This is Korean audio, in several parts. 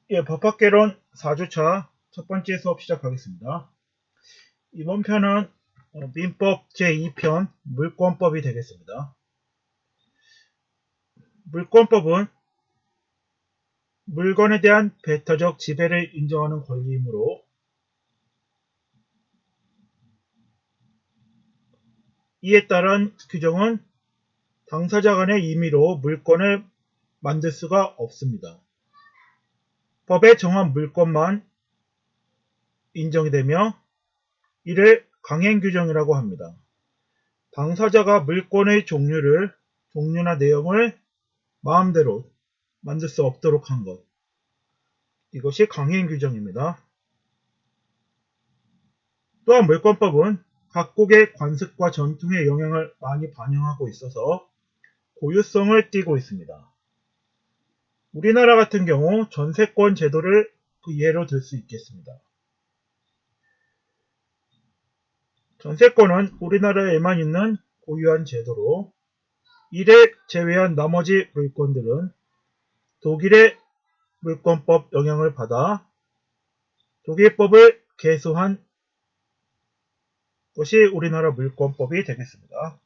예, 법학개론 4주차 첫 번째 수업 시작하겠습니다. 이번 편은 민법 제2편 물권법이 되겠습니다. 물권법은 물건에 대한 배타적 지배를 인정하는 권리이므로 이에 따른 규정은 당사자 간의 임의로 물권을 만들 수가 없습니다. 법에 정한 물권만 인정이 되며 이를 강행규정이라고 합니다. 당사자가 물권의 종류나 내용을 마음대로 만들 수 없도록 한 것. 이것이 강행규정입니다. 또한 물권법은 각국의 관습과 전통의 영향을 많이 반영하고 있어서 고유성을 띠고 있습니다. 우리나라 같은 경우 전세권 제도를 그 예로 들 수 있겠습니다. 전세권은 우리나라에만 있는 고유한 제도로 이를 제외한 나머지 물권들은 독일의 물권법 영향을 받아 독일법을 개수한 것이 우리나라 물권법이 되겠습니다.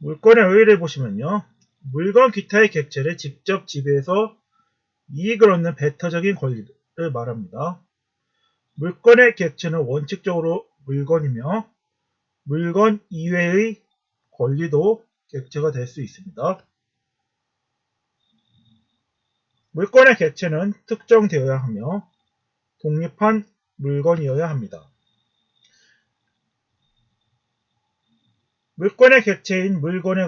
물권의 의의를 보시면요. 물건 기타의 객체를 직접 지배해서 이익을 얻는 배타적인 권리를 말합니다. 물건의 객체는 원칙적으로 물건이며 물건 이외의 권리도 객체가 될 수 있습니다. 물건의 객체는 특정되어야 하며 독립한 물건이어야 합니다. 물건의 객체인 물건에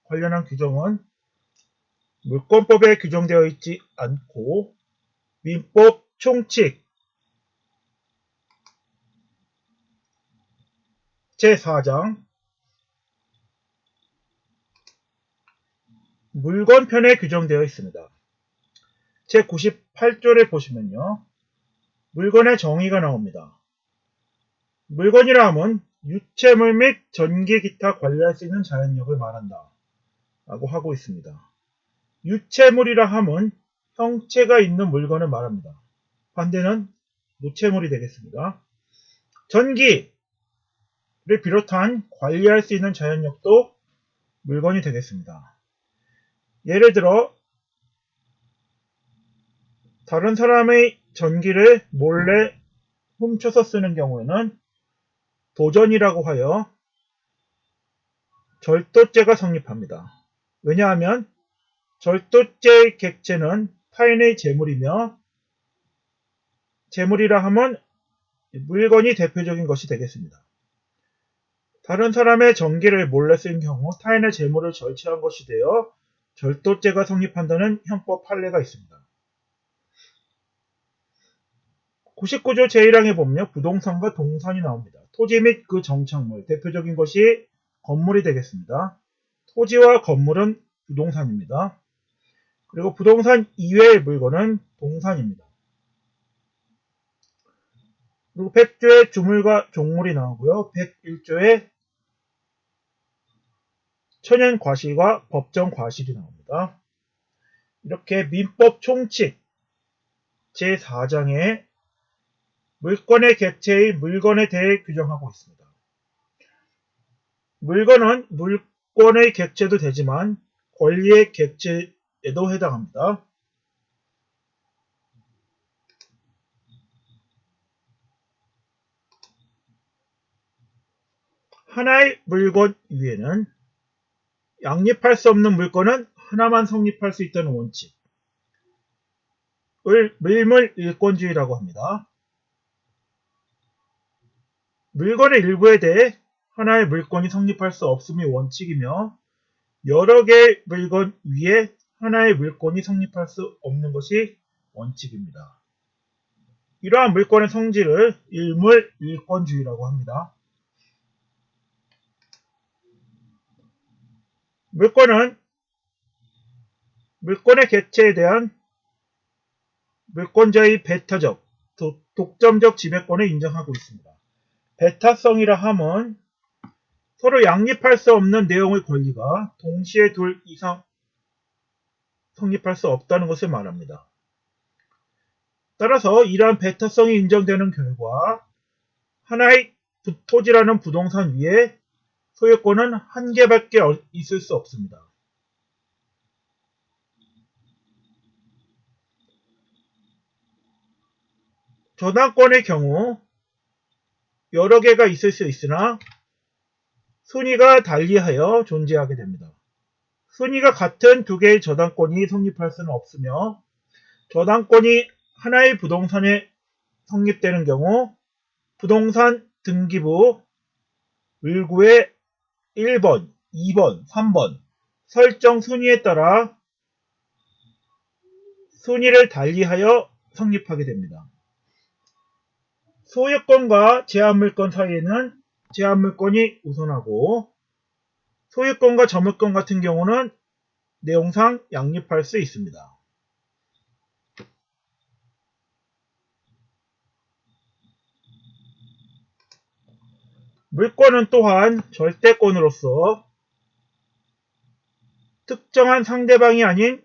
관련한 규정은 물권법에 규정되어 있지 않고 민법 총칙 제4장 물건편에 규정되어 있습니다. 제98조를 보시면요. 물건의 정의가 나옵니다. 물건이라 함은 유체물 및 전기 기타 관리할 수 있는 자연력을 말한다. 라고 하고 있습니다. 유체물이라 함은 형체가 있는 물건을 말합니다. 반대는 무체물이 되겠습니다. 전기를 비롯한 관리할 수 있는 자연력도 물건이 되겠습니다. 예를 들어 다른 사람의 전기를 몰래 훔쳐서 쓰는 경우에는 도전이라고 하여 절도죄가 성립합니다. 왜냐하면 절도죄의 객체는 타인의 재물이며 재물이라 하면 물건이 대표적인 것이 되겠습니다. 다른 사람의 전기를 몰래 쓴 경우 타인의 재물을 절취한 것이 되어 절도죄가 성립한다는 형법 판례가 있습니다. 99조 제1항에 보면 부동산과 동산이 나옵니다. 토지 및 그 정착물, 대표적인 것이 건물이 되겠습니다. 토지와 건물은 부동산입니다. 그리고 부동산 이외의 물건은 동산입니다. 그리고 100조의 주물과 종물이 나오고요. 101조의 천연과실과 법정과실이 나옵니다. 이렇게 민법 총칙 제4장에 물건의 객체의 물건에 대해 규정하고 있습니다. 물건은 물권의 객체도 되지만 권리의 객체에도 해당합니다. 하나의 물건 위에는 양립할 수 없는 물건은 하나만 성립할 수 있다는 원칙을 밀물일권주의라고 합니다. 물건의 일부에 대해 하나의 물건이 성립할 수 없음이 원칙이며 여러 개의 물건 위에 하나의 물건이 성립할 수 없는 것이 원칙입니다. 이러한 물건의 성질을 일물일권주의라고 합니다. 물권은 물건의 객체에 대한 물권자의 배타적, 독점적 지배권을 인정하고 있습니다. 배타성이라 함은 서로 양립할 수 없는 내용의 권리가 동시에 둘 이상 성립할 수 없다는 것을 말합니다. 따라서 이러한 배타성이 인정되는 결과 하나의 토지라는 부동산 위에 소유권은 한 개밖에 있을 수 없습니다. 저당권의 경우 여러 개가 있을 수 있으나 순위가 달리하여 존재하게 됩니다. 순위가 같은 두 개의 저당권이 성립할 수는 없으며 저당권이 하나의 부동산에 성립되는 경우 부동산 등기부 을구의 1번, 2번, 3번 설정 순위에 따라 순위를 달리하여 성립하게 됩니다. 소유권과 제한물권 사이에는 제한물권이 우선하고 소유권과 점유권 같은 경우는 내용상 양립할 수 있습니다. 물권은 또한 절대권으로서 특정한 상대방이 아닌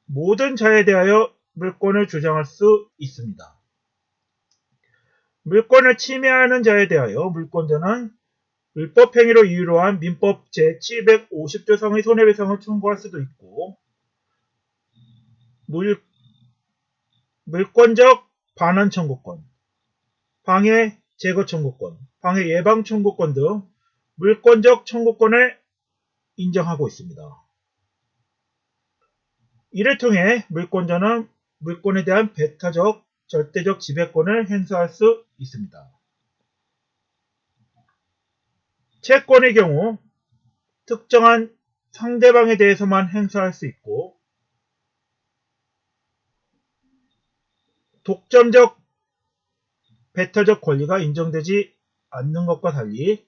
모든 자에 대하여 물권을 주장할 수 있습니다. 물권을 침해하는 자에 대하여 물권자는 불법행위로 이유로 한 민법 제750조상의 손해배상을 청구할 수도 있고 물권적 반환 청구권, 방해 제거 청구권, 방해 예방 청구권 등 물권적 청구권을 인정하고 있습니다. 이를 통해 물권자는 물권에 대한 배타적, 절대적 지배권을 행사할 수 있습니다. 채권의 경우 특정한 상대방에 대해서만 행사할 수 있고 독점적, 배타적 권리가 인정되지 않는 것과 달리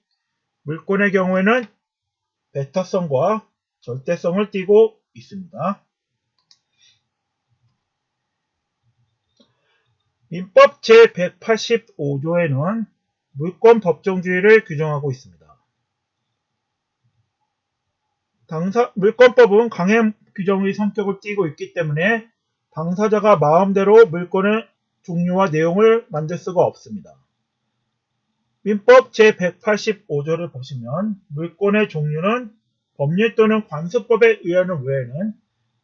물권의 경우에는 배타성과 절대성을 띠고 있습니다. 민법 제185조에는 물권 법정주의를 규정하고 있습니다. 물권법은 강행 규정의 성격을 띠고 있기 때문에 당사자가 마음대로 물권의 종류와 내용을 만들 수가 없습니다. 민법 제185조를 보시면 물권의 종류는 법률 또는 관습법에 의하는 외에는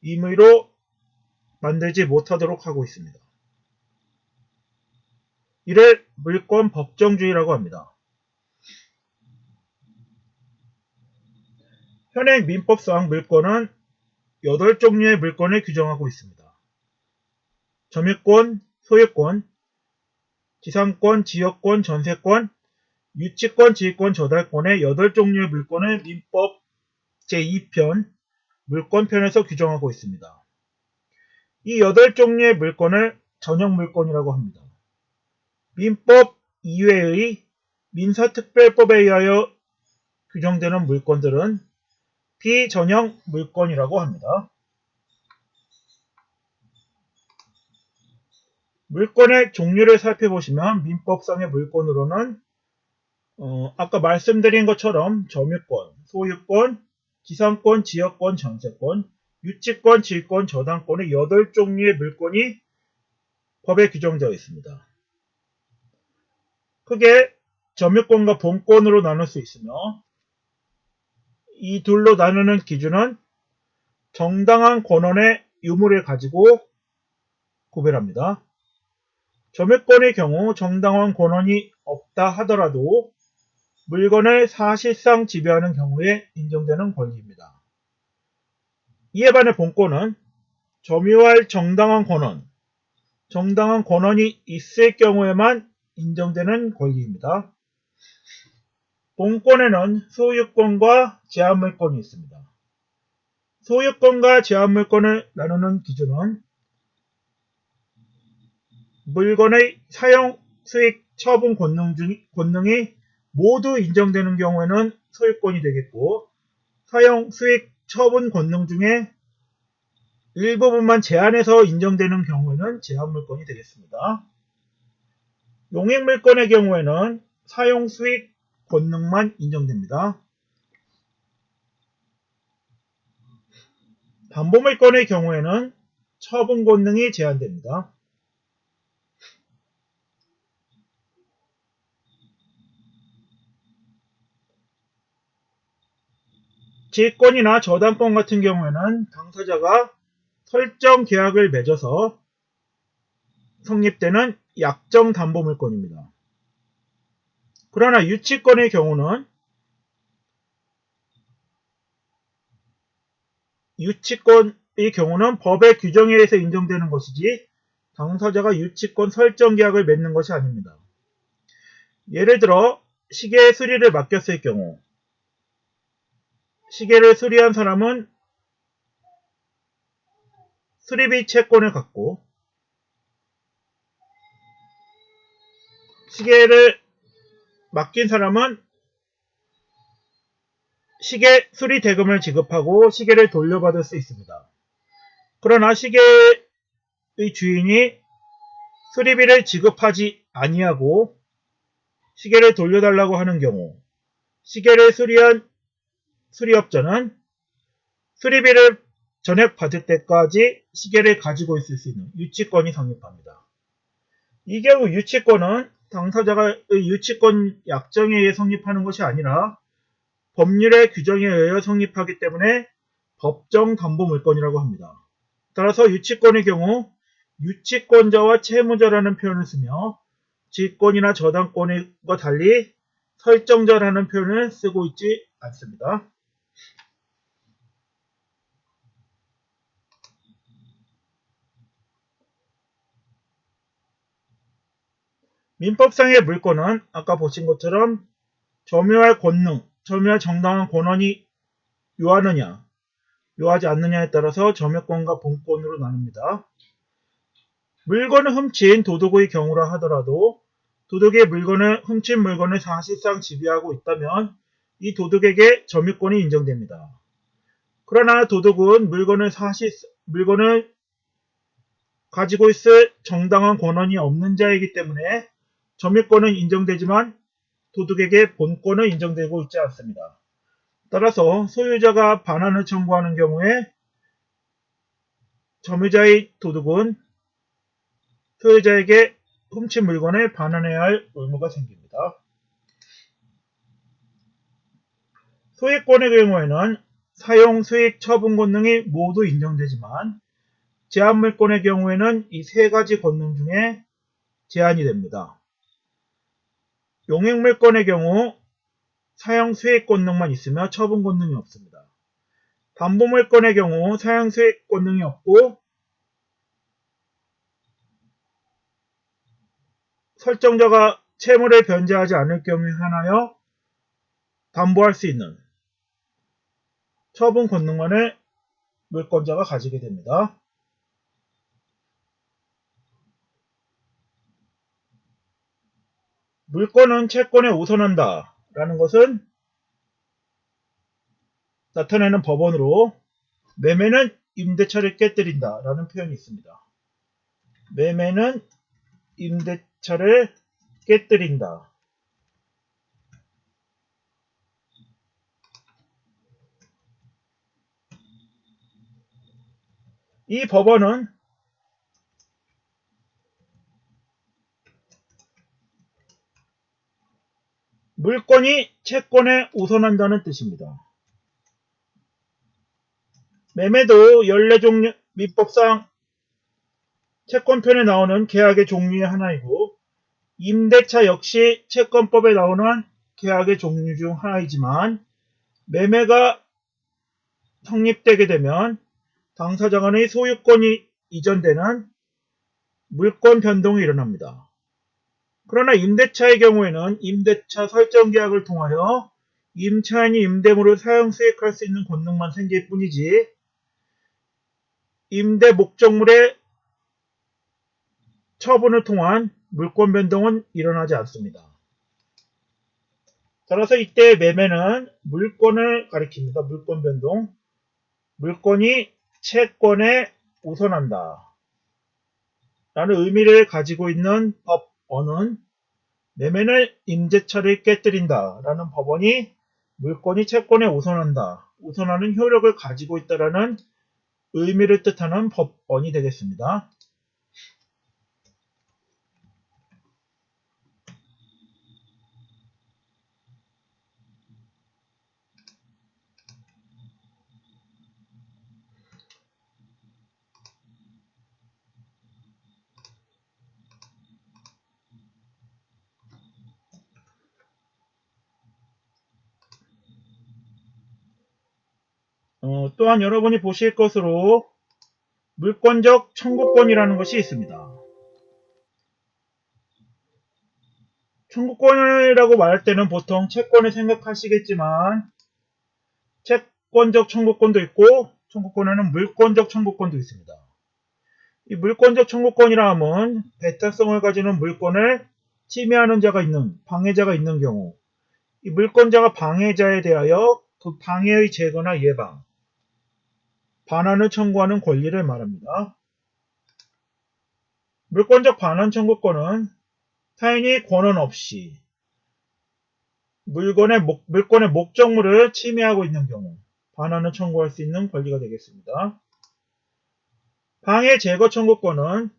임의로 만들지 못하도록 하고 있습니다. 이를 물권 법정주의라고 합니다. 현행 민법상 물권은 8종류의 물권을 규정하고 있습니다. 점유권, 소유권, 지상권, 지역권, 전세권, 유치권, 지휘권, 저달권의 8종류의 물권을 민법 제2편 물권편에서 규정하고 있습니다. 이 8종류의 물권을 전형물권이라고 합니다. 민법 이외의 민사특별법에 의하여 규정되는 물권들은 비전형 물권이라고 합니다. 물권의 종류를 살펴보시면 민법상의 물권으로는 아까 말씀드린 것처럼 점유권, 소유권, 지상권, 지역권, 전세권, 유치권, 지휘권, 저당권의 8종류의 물권이 법에 규정되어 있습니다. 크게 점유권과 본권으로 나눌 수 있으며 이 둘로 나누는 기준은 정당한 권한의 유무를 가지고 구별합니다. 점유권의 경우 정당한 권한이 없다 하더라도 물건을 사실상 지배하는 경우에 인정되는 권리입니다. 이에 반해 본권은 점유할 정당한 권한이 있을 경우에만 인정되는 권리입니다. 본권에는 소유권과 제한물권이 있습니다. 소유권과 제한물권을 나누는 기준은 물건의 사용, 수익, 처분 권능이 모두 인정되는 경우에는 소유권이 되겠고 사용, 수익, 처분 권능 중에 일부분만 제한해서 인정되는 경우에는 제한물권이 되겠습니다. 용익물권의 경우에는 사용, 수익, 권능만 인정됩니다. 담보물권의 경우에는 처분 권능이 제한됩니다. 지권이나 저당권 같은 경우에는 당사자가 설정 계약을 맺어서 성립되는 약정 담보물권입니다. 그러나 유치권의 경우는 법의 규정에 의해서 인정되는 것이지 당사자가 유치권 설정 계약을 맺는 것이 아닙니다. 예를 들어 시계의 수리를 맡겼을 경우 시계를 수리한 사람은 수리비 채권을 갖고 시계를 맡긴 사람은 시계 수리 대금을 지급하고 시계를 돌려받을 수 있습니다. 그러나 시계의 주인이 수리비를 지급하지 아니하고 시계를 돌려달라고 하는 경우 시계를 수리한 수리업자는 수리비를 전액받을 때까지 시계를 가지고 있을 수 있는 유치권이 성립합니다. 이 경우 유치권은 당사자가 유치권 약정에 의해 성립하는 것이 아니라 법률의 규정에 의해 성립하기 때문에 법정 담보물권이라고 합니다. 따라서 유치권의 경우 유치권자와 채무자라는 표현을 쓰며 지권이나 저당권과 달리 설정자라는 표현을 쓰고 있지 않습니다. 민법상의 물권은 아까 보신 것처럼 점유할 권능, 점유할 정당한 권한이 요하느냐, 요하지 않느냐에 따라서 점유권과 본권으로 나눕니다. 물건을 훔친 도둑의 경우라 하더라도 도둑이 훔친 물건을 사실상 지배하고 있다면 이 도둑에게 점유권이 인정됩니다. 그러나 도둑은 물건을 가지고 있을 정당한 권한이 없는 자이기 때문에 점유권은 인정되지만 도둑에게 본권은 인정되고 있지 않습니다. 따라서 소유자가 반환을 청구하는 경우에 점유자의 도둑은 소유자에게 훔친 물건을 반환해야 할 의무가 생깁니다. 소유권의 경우에는 사용, 수익, 처분 권능이 모두 인정되지만 제한물권의 경우에는 이 세 가지 권능 중에 제한이 됩니다. 용익물권의 경우 사용, 수익 권능만 있으며 처분 권능이 없습니다. 담보물권의 경우 사용, 수익 권능이 없고 설정자가 채무를 변제하지 않을 경우에 한하여 담보할 수 있는 처분 권능만을 물권자가 가지게 됩니다. 물권은 채권에 우선한다 라는 것은 나타내는 법원으로 매매는 임대차를 깨뜨린다 라는 표현이 있습니다. 매매는 임대차를 깨뜨린다. 이 법원은 물권이 채권에 우선한다는 뜻입니다. 매매도 14종류, 민법상 채권편에 나오는 계약의 종류의 하나이고 임대차 역시 채권법에 나오는 계약의 종류 중 하나이지만 매매가 성립되게 되면 당사자 간의 소유권이 이전되는 물권 변동이 일어납니다. 그러나 임대차의 경우에는 임대차 설정 계약을 통하여 임차인이 임대물을 사용 수익할 수 있는 권능만 생길 뿐이지 임대 목적물의 처분을 통한 물권 변동은 일어나지 않습니다. 따라서 이때 매매는 물권을 가리킵니다. 물권 변동. 물권이 채권에 우선한다 라는 의미를 가지고 있는 법원은 매매는 임대차를 깨뜨린다 라는 법원이 물권이 채권에 우선한다, 우선하는 효력을 가지고 있다라는 의미를 뜻하는 법언이 되겠습니다. 또한 여러분이 보실 것으로 물권적 청구권이라는 것이 있습니다. 청구권이라고 말할 때는 보통 채권을 생각하시겠지만 채권적 청구권도 있고 청구권에는 물권적 청구권도 있습니다. 이 물권적 청구권이라 함은 배타성을 가지는 물권을 침해하는 자가 있는 방해자가 있는 경우 이 물권자가 방해자에 대하여 그 방해의 제거나 예방, 반환을 청구하는 권리를 말합니다. 물권적 반환 청구권은 타인이 권한 없이 물권의 목적물을 침해하고 있는 경우 반환을 청구할 수 있는 권리가 되겠습니다. 방해 제거 청구권은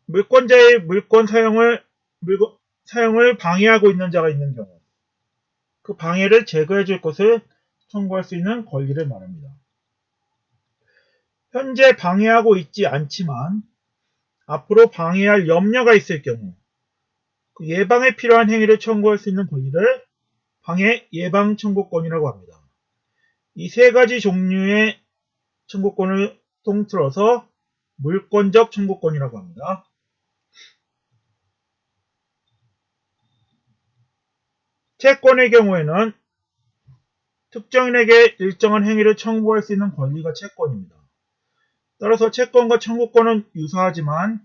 물권자의 물권 사용을 방해하고 있는 자가 있는 경우 그 방해를 제거해 줄 것을 청구할 수 있는 권리를 말합니다. 현재 방해하고 있지 않지만 앞으로 방해할 염려가 있을 경우 그 예방에 필요한 행위를 청구할 수 있는 권리를 방해 예방 청구권이라고 합니다. 이 세 가지 종류의 청구권을 통틀어서 물권적 청구권이라고 합니다. 채권의 경우에는 특정인에게 일정한 행위를 청구할 수 있는 권리가 채권입니다. 따라서 채권과 청구권은 유사하지만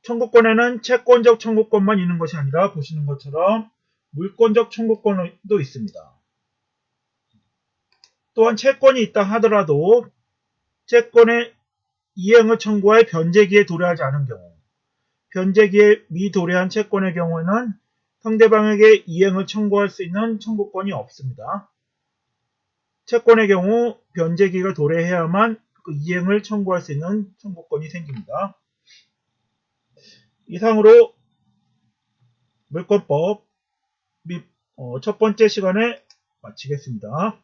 청구권에는 채권적 청구권만 있는 것이 아니라 보시는 것처럼 물권적 청구권도 있습니다. 또한 채권이 있다 하더라도 채권의 이행을 청구할 변제기에 도래하지 않은 경우 변제기에 미도래한 채권의 경우에는 상대방에게 이행을 청구할 수 있는 청구권이 없습니다. 채권의 경우 변제기가 도래해야만 그 이행을 청구할 수 있는 청구권이 생깁니다. 이상으로 물권법 및 첫 번째 시간을 마치겠습니다.